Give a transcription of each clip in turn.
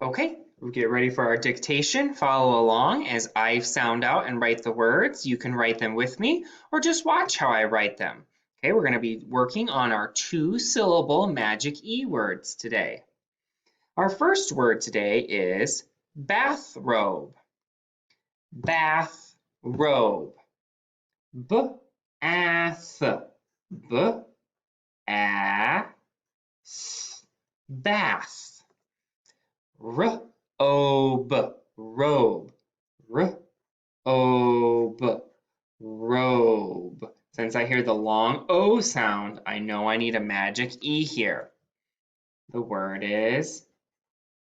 Okay, we'll get ready for our dictation. Follow along as I sound out and write the words. You can write them with me or just watch how I write them. Okay, we're going to be working on our 2-syllable magic E words today. Our first word today is bathrobe. Bathrobe. B-a-th. B-a-th. Bath. R-o-b. Robe. R-o-b. Robe. Since I hear the long O sound, I know I need a magic E here. The word is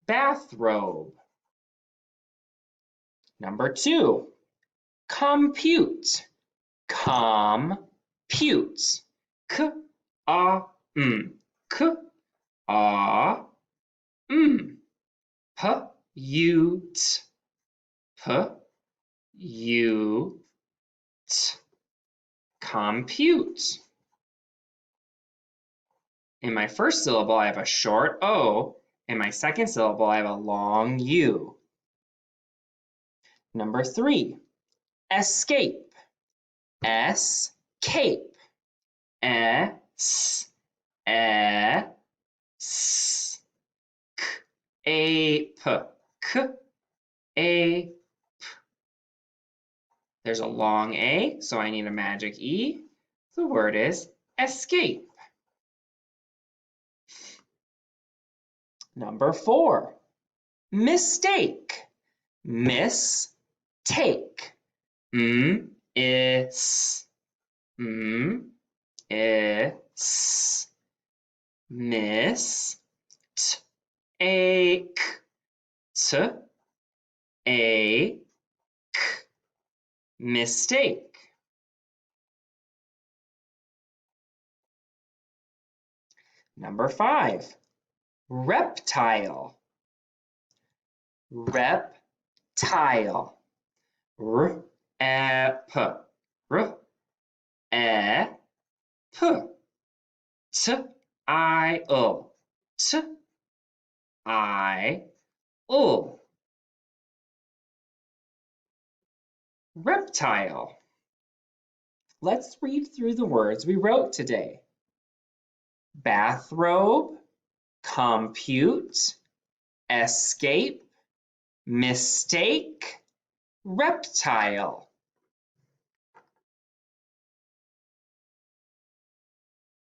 bathrobe. Number 2, compute. Compute. K-a-m. K-a-m. P-u-t. P-u-t. Compute. In my first syllable, I have a short O. In my second syllable, I have a long U. Number 3, escape. Escape. S, A, S, K, A, P, K, A, P. There's a long A, so I need a magic E. The word is escape. Number 4, mistake. Mistake. Is. Is. Miss. Take. T. A. K. Mistake. Number 5, reptile. Reptile. R-e-p. R-e-p. T-I-O. T-I-O. Reptile. Let's read through the words we wrote today. Bathrobe, compute, escape, mistake, reptile.